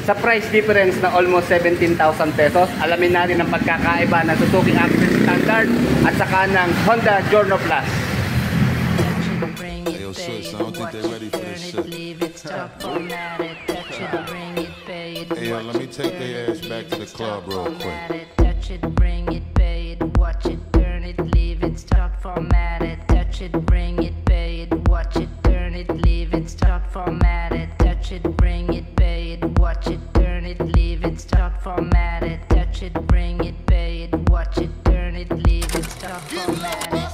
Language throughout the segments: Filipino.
Sa price difference na almost 17,000 pesos, alamin natin ang pagkakaiba ng Suzuki Access Standard at saka ng Honda Giorno Plus. Hey, yo, sis, I don't think they're ready for this shit. Hey, yo, let me take their ass back to the club real quick. Touch it, bring it, pay it, watch it, turn it, leave it, start format it. Touch it, bring it, pay it, watch it, turn it, leave it, start format it. Touch it, bring it, pay it, watch it, turn it, leave it, start format it. Touch it, bring it, pay it, watch it, turn it, leave it, start format it.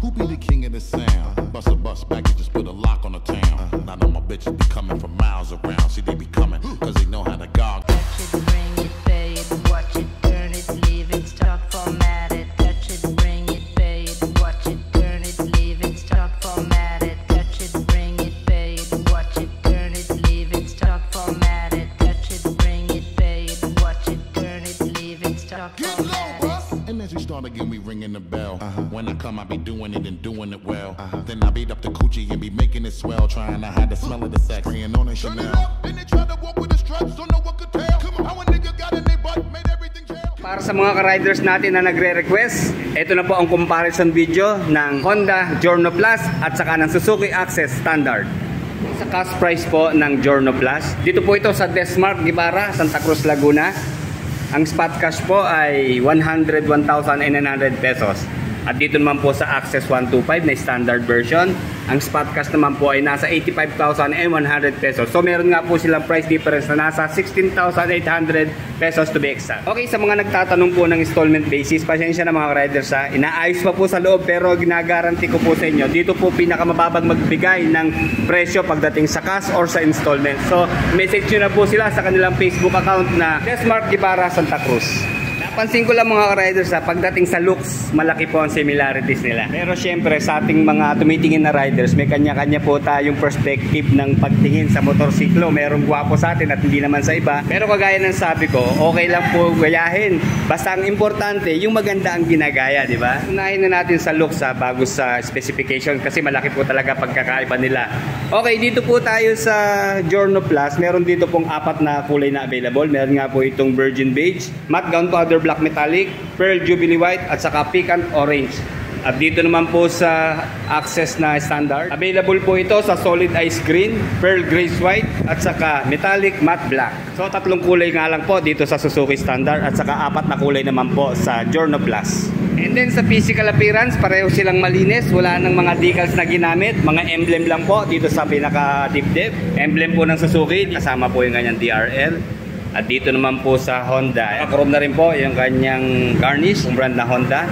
Who be the king of the sound? Bust a bus back and just put a lock on the town. I know my bitches be coming from miles around. See, they be coming cause they know how to gog. Touch it, bring it, pay it, watch it, turn it, leave it, start format it. Touch it, bring it, pay it, watch it, turn it, leave it, start format it. Touch it, bring it, pay it, watch it, turn it, leave it, start format it. Touch it, bring it, pay it, watch it, turn it, leave it, start format it. And as we start again, we ringing the bell. When I come, I be doing it and doing it well. Then I beat up the coochie and be making it swell, trying to hide the smell of the sex. Spraying on a Chanel. Then they try to walk with the straps, so no one could tell. How a nigga got in their butt, made everything jail. Para sa mga ka-riders natin na nagre-request, ito na po ang comparison video ng Honda Giorno Plus at saka ng Suzuki Access Standard. Sa cash price po ng Giorno Plus, dito po ito sa Desmark, Guevara, Santa Cruz, Laguna. Ang spot cash po ay 101,900 pesos. At dito naman po sa Access 125 na standard version, ang spot cash naman po ay nasa 85,100 pesos. So meron nga po silang price difference na nasa 16,800 pesos to be exact. Okay, sa mga nagtatanong po ng installment basis, pasensya na mga riders ha. Inaayos pa po sa loob pero ginagaranti ko po sa inyo, dito po pinakamababang magbigay ng presyo pagdating sa cash or sa installment. So message nyo na po sila sa kanilang Facebook account na Desmark Guevara Santa Cruz. Pansin ko lang mga riders ha, pagdating sa looks, malaki po ang similarities nila. Pero syempre sa ating mga tumitingin na riders, may kanya-kanya po tayong perspective ng pagtingin sa motorsiklo. Merong gwapo sa atin at hindi naman sa iba. Pero kagaya ng sabi ko, okay lang po gayahin. Basta ang importante, yung maganda ang ginagaya, di ba? Unahin na natin sa looks ha, bago sa specification kasi malaki po talaga pagkakaiba nila. Okay, dito po tayo sa Giorno Plus. Meron dito pong 4 na kulay na available. Meron nga po itong Virgin Beige, Matte Gunpowder Black Metallic, Pearl Jubilee White at saka Pecan Orange. At dito naman po sa Access na standard, available po ito sa Solid Ice Green, Pearl Grace White at saka Metallic Matte Black. So 3 kulay nga lang po dito sa Suzuki Standard at saka 4 na kulay naman po sa Giorno Plus. And then sa physical appearance, pareho silang malinis, wala nang mga decals na ginamit, mga emblem lang po dito sa pinaka-dibdib. Emblem po ng Suzuki, kasama po yung kanyang DRL. At dito naman po sa Honda, naka-chrome na rin po yung kanyang garnish, yung brand na Honda.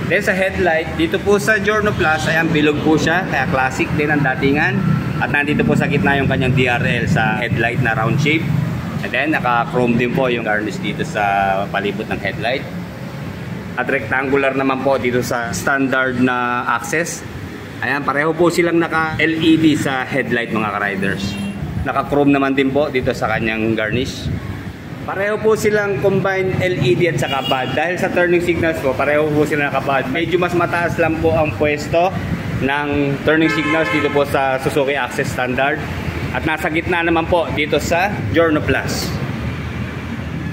Then sa headlight, dito po sa Giorno Plus, ayan, bilog po siya, kaya classic din ang datingan. At nandito po sa gitna yung kanyang DRL sa headlight na round shape. And then naka-chrome din po yung garnish dito sa palibot ng headlight. At rectangular naman po dito sa standard na Access. Ayan, pareho po silang naka-LED sa headlight mga ka-riders. Naka-chrome naman din po dito sa kanyang garnish. Pareho po silang combined LED at saka pad. Dahil sa turning signals po, pareho po sila nakapad. Medyo mas mataas lang po ang pwesto ng turning signals dito po sa Suzuki Access Standard. At nasa gitna naman po dito sa Giorno Plus.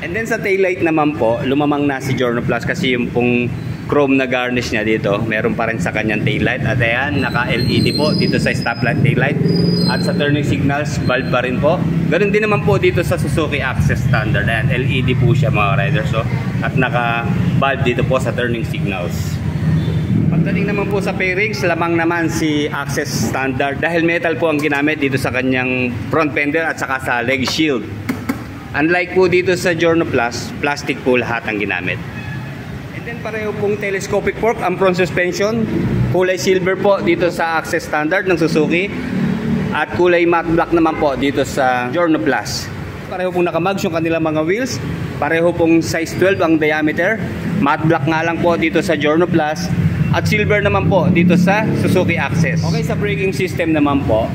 And then sa taillight naman po, lumamang na si Giorno Plus kasi yung pong chrome na garnish niya dito, meron pa rin sa kanyang taillight. At ayan, naka-LED po dito sa stoplight taillight. At sa turning signals, bulb pa rin po. Ganun din naman po dito sa Suzuki Access Standard. Ayan, LED po siya mga riders. So, at naka-bulb dito po sa turning signals. Pagdating naman po sa fairings, lamang naman si Access Standard. Dahil metal po ang ginamit dito sa kanyang front fender at saka sa leg shield. Unlike po dito sa Giorno Plus, plastic po lahat ang ginamit. Then pareho pong telescopic fork ang front suspension. Kulay silver po dito sa Access Standard ng Suzuki. At kulay matte black naman po dito sa Giorno Plus. Pareho pong nakamugs yung kanilang mga wheels. Pareho pong size 12 ang diameter. Matte black nga lang po dito sa Giorno Plus. At silver naman po dito sa Suzuki Access. Okay, sa braking system naman po,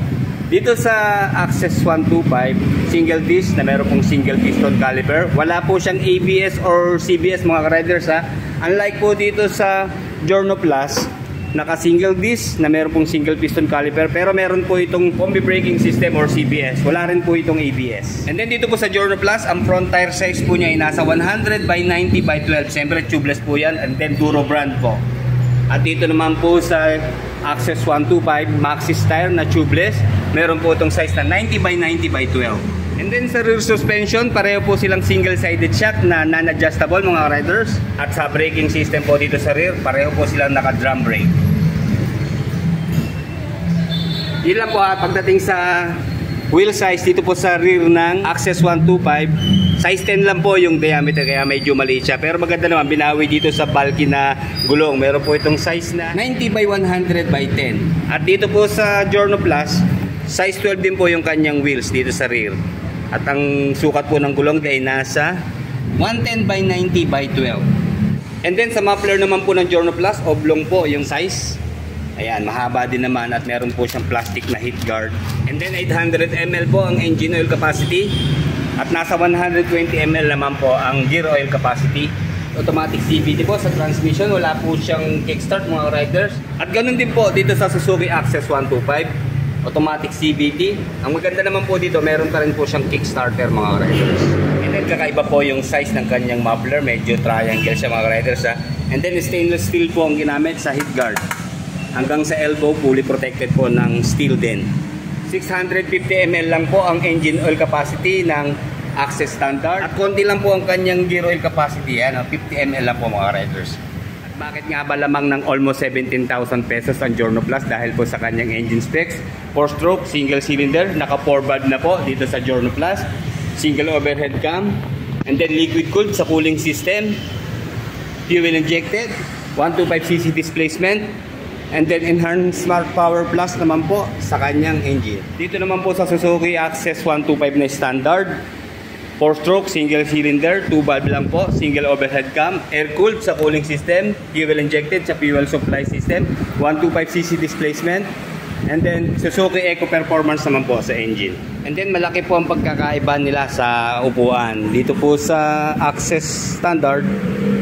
dito sa Access 125, single disc na meron pong single piston caliper. Wala po siyang ABS or CBS mga riders ha. Unlike po dito sa Giorno Plus, naka single disc na meron pong single piston caliper, pero meron po itong combi braking system or CBS. Wala rin po itong ABS. And then dito po sa Giorno Plus, ang front tire size po niya ay nasa 100 by 90 by 12. Siyempre tubeless po yan, and then Duro brand po. At dito naman po sa Access 125 Maxxis tire na tubeless, meron po itong size na 90 by 90 by 12. And then sa rear suspension, pareho po silang single-sided shock na non-adjustable mga riders. At sa braking system po dito sa rear, pareho po silang naka-drum brake. Yun lang po pagdating sa wheel size dito po sa rear ng Access 125. Size 10 lang po yung diameter, kaya medyo maliit siya. Pero maganda naman, binawi dito sa bulky na gulong. Meron po itong size na 90 by 100 by 10. At dito po sa Giorno Plus, size 12 din po yung kanyang wheels dito sa rear. At ang sukat po ng gulong ay nasa 110 by 90 by 12. And then sa muffler naman po ng Giorno Plus, oblong po yung size. Ayan, mahaba din naman at meron po siyang plastic na heat guard. And then 800 ml po ang engine oil capacity. At nasa 120 ml naman po ang gear oil capacity. Automatic CVT po sa transmission. Wala po siyang kickstart mga riders. At ganun din po dito sa Suzuki Access 125. Automatic CVT. Ang maganda naman po dito, meron pa rin po siyang kickstarter mga riders. And then kakaiba po yung size ng kanyang muffler. Medyo triangle siya mga riders ha. And then stainless steel po ang ginamit sa heat guard. Hanggang sa elbow, fully protected po ng steel din. 650 ml lang po ang engine oil capacity ng Access Standard. At konti lang po ang kanyang gear oil capacity. 50 ml lang po mga riders. Bakit nga ba lamang ng almost 17,000 pesos ang Giorno Plus? Dahil po sa kanyang engine specs. 4-stroke, single cylinder, naka 4 valve na po dito sa Giorno Plus. Single overhead cam, and then liquid cooled sa cooling system. Fuel injected, 125cc displacement, and then enhanced smart power plus naman po sa kanyang engine. Dito naman po sa Suzuki Access 125 na standard. 4-stroke, single cylinder, 2 valve lang po, single overhead cam, air-cooled sa cooling system, fuel injected sa fuel supply system, 125cc displacement, and then Suzuki Eco Performance naman po sa engine. And then malaki po ang pagkakaiba nila sa upuan. Dito po sa Access Standard,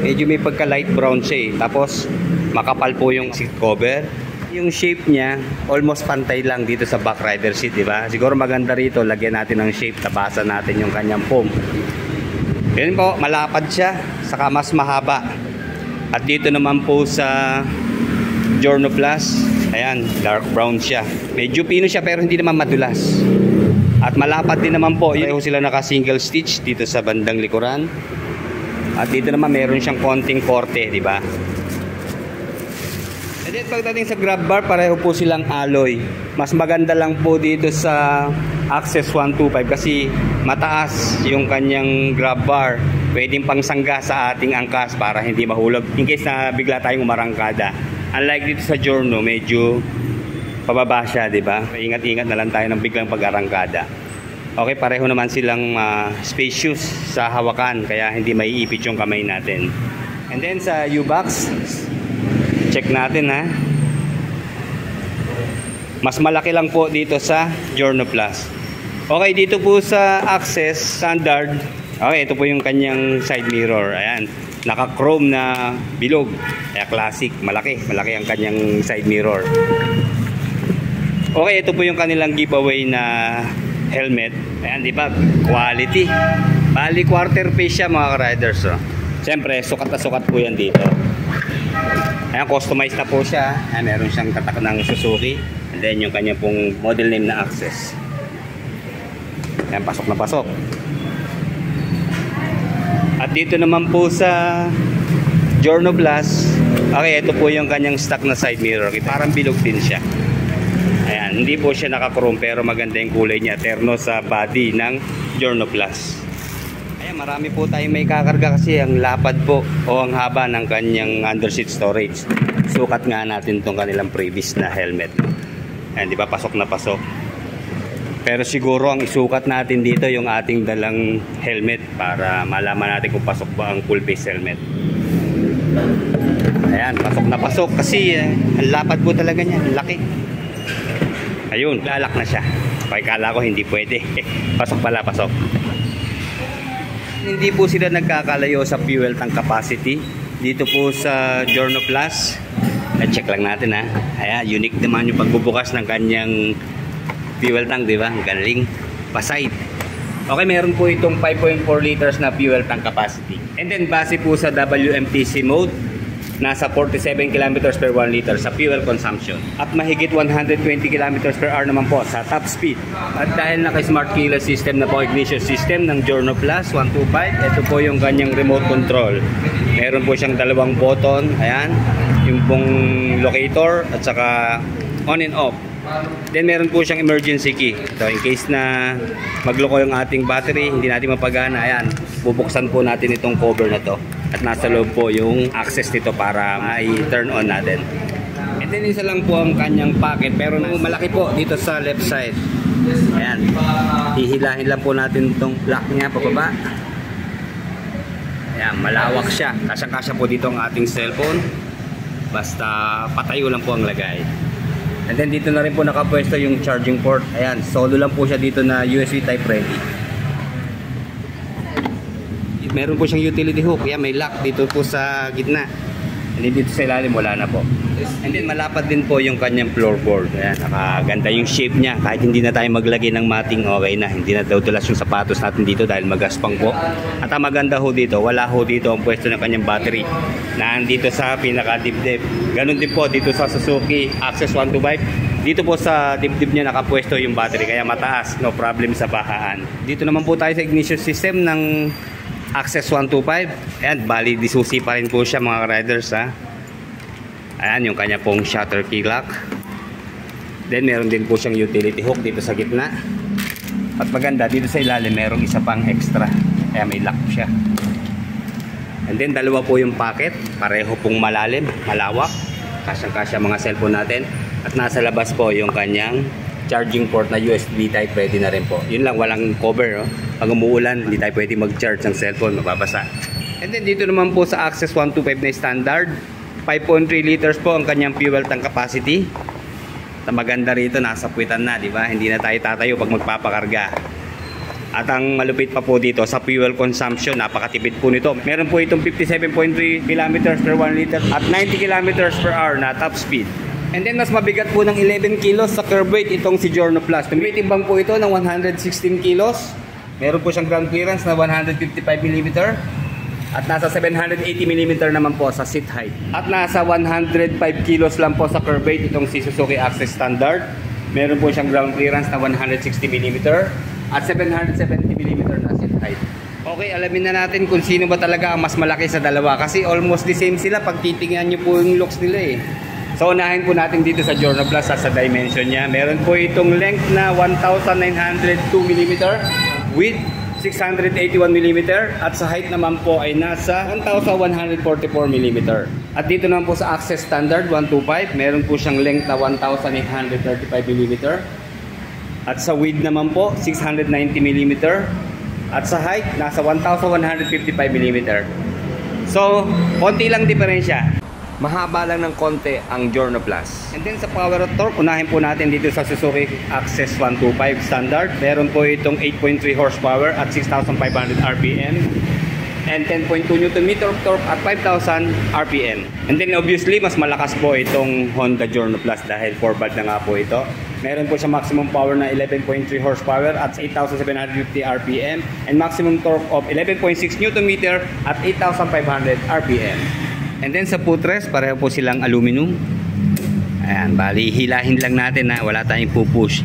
medyo may pagka light brown siya eh. Tapos makapal po yung seat cover. Yung shape niya, almost pantay lang dito sa back rider seat, di ba? Siguro maganda rito, lagyan natin ng shape, tabasan natin yung kanyang foam. Yan po, malapad siya, saka mas mahaba. At dito naman po sa Giorno Plus, ayan, dark brown siya. Medyo pino siya pero hindi naman madulas. At malapad din naman po, pareho sila naka single stitch dito sa bandang likuran. At dito naman meron siyang konting korte, di ba? And then pagdating sa grab bar, pareho po silang alloy. Mas maganda lang po dito sa Access 125 kasi mataas yung kanyang grab bar. Pwedeng pangsangga sa ating angkas para hindi mahulog in case na bigla tayong umarangkada. Unlike dito sa Giorno, medyo pababa siya, di ba? Ingat-ingat na lang tayo ng biglang pag-arangkada. Okay, pareho naman silang spacious sa hawakan kaya hindi maiipit yung kamay natin. And then sa U-box, check natin ha. Mas malaki lang po dito sa Giorno Plus. Okay, dito po sa Access Standard. Okay, ito po yung kanyang side mirror. Ayan, naka-chrome na bilog. Kaya classic, malaki ang kanyang side mirror. Okay, ito po yung kanilang giveaway na helmet. Ayan, di ba? Quality. Bali quarter face siya mga riders. Oh. Siyempre, sukat na sukat po yan dito. Ayan, customized na po siya. Ayan, meron siyang tatak ng Suzuki. And then yung kanya pong model name na Access. Ayan, pasok na pasok. At dito naman po sa Giorno Plus, okay, ito po yung kanyang stock na side mirror. Parang bilog din siya. Ayan, hindi po siya naka-chrome pero maganda yung kulay niya. Terno sa body ng Giorno Plus. Ayan, marami po tayong may kakarga kasi ang lapad po o ang haba ng kanyang underseat storage. Sukat nga natin itong kanilang previous na helmet. Ayan, di ba, pasok na pasok. Pero siguro ang isukat natin dito yung ating dalang helmet para malaman natin kung pasok ba ang full face helmet. Ayan, pasok na pasok kasi ang lapad po talaga niya, laki. Ayun, lalak na siya. Kala ko hindi pwede. Pasok pala, pasok. Hindi po sila nagkakalayo sa fuel tank capacity. Dito po sa Giorno Plus, check lang natin ha. Ayan, unique naman yung pagbubukas ng kanyang fuel tank, di ba? Galing. Pasay. Okay, meron po itong 5.4 liters na fuel tank capacity. And then base po sa WMTC mode, nasa 47 kilometers per 1 liter sa fuel consumption. At mahigit 120 kilometers per hour naman po sa top speed. At dahil naka-smart keyless system na po, ignition system ng Giorno Plus 125, ito po yung kanyang remote control. Meron po siyang dalawang button, ayan, yung pong locator at saka on and off. Then meron po siyang emergency key. So in case na magloko yung ating battery, hindi natin mapagana, ayan, bubuksan po natin itong cover na to. At nasa loob po yung access nito para i-turn on natin. And then isa lang po ang kanyang packet, pero malaki po dito sa left side. Ayan, hihilahin lang po natin itong lock niya pababa. Ayan, malawak siya. Kasya-kasya po dito ang ating cellphone. Basta patayo lang po ang lagay. And then dito na rin po nakapwesto yung charging port. Ayan, solo lang po siya dito na USB type ready. Meron po siyang utility hook. Ayan, may lock dito po sa gitna. And then dito sa ilalim wala na po. And then malapad din po yung kanyang floorboard. Ayan, nakaganda yung shape niya. Kahit hindi na tayo maglagay ng matting, okay na. Hindi na daw tulas yung sapatos natin dito dahil magaspang po. At ang maganda ho dito, wala ho dito ang pwesto ng kanyang battery na andito sa pinaka-dibdib. Ganun din po dito sa Suzuki Access 125. Dito po sa dibdib niya nakapwesto yung battery, kaya mataas, no problem sa bahaan. Dito naman po tayo sa ignition system ng Access 125. Ayan, bali disusi pa rin po siya mga riders ha. Ayan yung kanya pong shutter key lock. Then meron din po siyang utility hook dito sa gitna. At maganda dito sa ilalim merong isa pang extra. Kaya may lock siya. And then dalawa po yung pocket, pareho pong malalim, malawak. Kasyang-kasya mga cellphone natin. At nasa labas po yung kanyang charging port na USB type ready na rin po. Yun lang, walang cover. No? Pag umuulan, hindi tayo pwede mag-charge ng cellphone, mababasa. And then dito naman po sa Access 125 na standard, 5.3 liters po ang kanyang fuel tank capacity. At maganda rito, nasa puwitan na, di ba? Hindi na tayo tatayo pag magpapakarga. At ang malupit pa po dito sa fuel consumption, napakatipid po nito. Meron po itong 57.3 kilometers per 1 liter at 90 kilometers per hour na top speed. And then mas mabigat po ng 11 kilos sa curb weight itong si Giorno Plus. Tumitimbang po ito ng 116 kilos. Meron po siyang ground clearance na 155 mm. At nasa 780 mm naman po sa seat height. At nasa 105 kilos lang po sa curb weight itong si Suzuki Access Standard. Meron po siyang ground clearance na 160 mm at 770 mm na seat height. Okay, alamin na natin kung sino ba talaga ang mas malaki sa dalawa. Kasi almost the same sila pag titingnan nyo po yung looks nila eh. So unahin po natin dito sa Giorno Plus sa dimension niya. Meron po itong length na 1,902 mm with 681 mm at sa height naman po ay nasa 1,144 mm. At dito naman po sa Access Standard 125, meron po siyang length na 1,835 mm at sa width naman po 690 mm at sa height nasa 1,155 mm. So, konti lang diferensya. Mahaba lang ng konti ang Giorno Plus. And then sa power at torque, unahin po natin dito sa Suzuki Access 125 Standard. Meron po itong 8.3 horsepower at 6,500 RPM and 10.2 Nm of torque at 5,000 RPM. And then obviously, mas malakas po itong Honda Giorno Plus dahil 4-valve na nga po ito. Meron po siya maximum power na 11.3 horsepower at 8,750 RPM and maximum torque of 11.6 Nm at 8,500 RPM. And then sa footrest, pareho po silang aluminum. Ayan, bali hilahin lang natin na wala tayong pupush.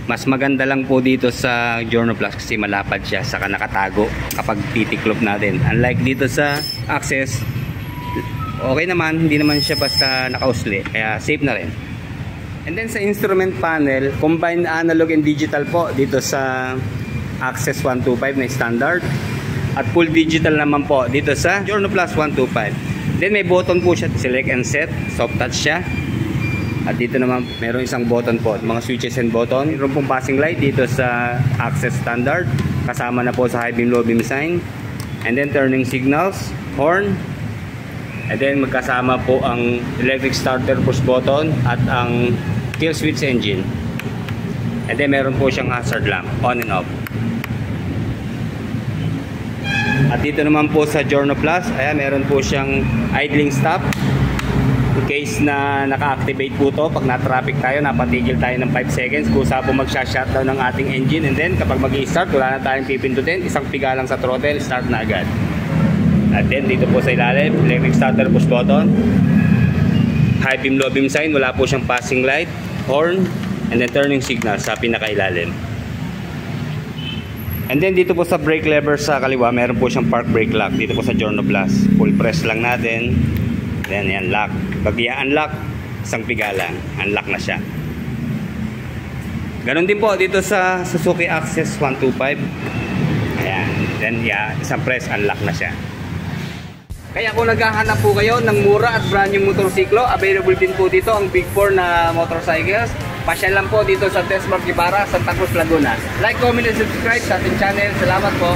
Mas maganda lang po dito sa Giorno Plus kasi malapad siya, saka nakatago kapag titiklop natin. Unlike dito sa Access, okay naman, hindi naman siya basta nakausli, kaya safe na rin. And then sa instrument panel, combined analog and digital po dito sa Access 125 na standard. At full digital naman po dito sa Giorno Plus 125. Then may button po siya, select and set, soft touch siya. At dito naman meron isang button po, mga switches and button. Meron pong passing light dito sa Access Standard, kasama na po sa high beam low beam sign. And then turning signals, horn. And then magkasama po ang electric starter push button at ang kill switch engine. And then meron po siyang hazard lamp, on and off. At dito naman po sa Giorno Plus, ayan, meron po siyang idling stop. In case na naka-activate po to, pag na-traffic tayo, napatigil tayo ng 5 seconds, kusa po magsha-shutdown ng ating engine, and then kapag mag-i-start, wala na tayong pipindutin, isang piga lang sa throttle, start na agad. At then dito po sa ilalim, electric starter push button, high beam low beam sign, wala po siyang passing light, horn, and then turning signal sa pinakailalim. And then dito po sa brake lever sa kaliwa, meron po siyang park brake lock dito po sa Giorno Plus. Full press lang natin, then yan, lock. Pag i-unlock, isang piga lang, unlock na siya. Ganon din po dito sa Suzuki Access 125. Ayan, then isang press, unlock na siya. Kaya kung naghahanap po kayo ng mura at brand new motorsiklo, available din po dito ang Big 4 na motorcycles. Pasyal lang po dito sa Tesmart Guevara, Santa Cruz, Laguna. Like, comment, and subscribe sa ating channel. Salamat po.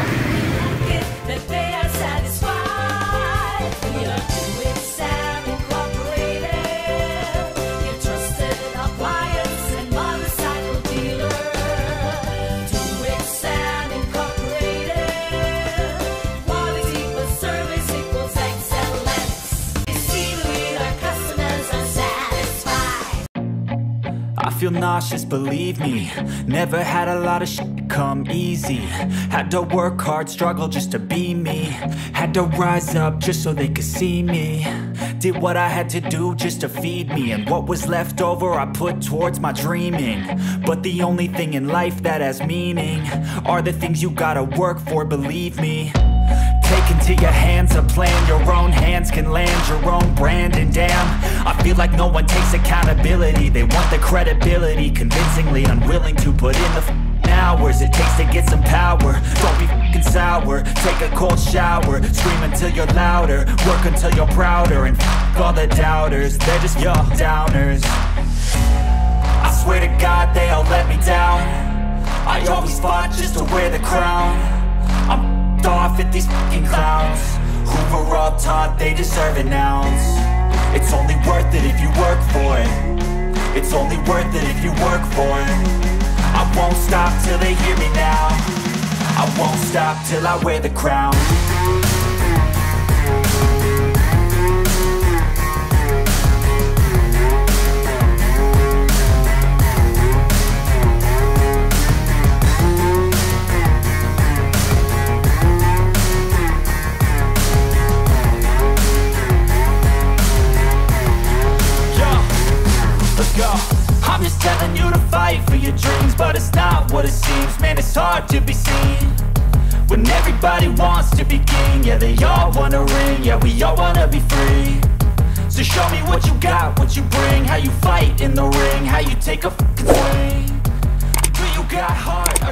I feel nauseous, believe me. Never had a lot of shit come easy. Had to work hard, struggle just to be me. Had to rise up just so they could see me. Did what I had to do just to feed me. And what was left over I put towards my dreaming. But the only thing in life that has meaning are the things you gotta work for, believe me. Take into your hands a plan, your own hands can land your own brand. And damn, I feel like no one takes accountability. They want the credibility, convincingly unwilling to put in the hours it takes to get some power. Don't be f***ing sour, take a cold shower. Scream until you're louder, work until you're prouder. And f*** all the doubters, they're just your downers. I swear to God they all let me down. I always fought just to wear the crown. I'm off at these fucking clowns who were all taught they deserve an ounce. It's only worth it if you work for it. It's only worth it if you work for it. I won't stop till they hear me now. I won't stop till I wear the crown. I'm just telling you to fight for your dreams, but it's not what it seems. Man, it's hard to be seen when everybody wants to be king. Yeah, they all wanna ring, yeah, we all wanna be free. So show me what you got, what you bring, how you fight in the ring, how you take a fucking swing. Do you got heart?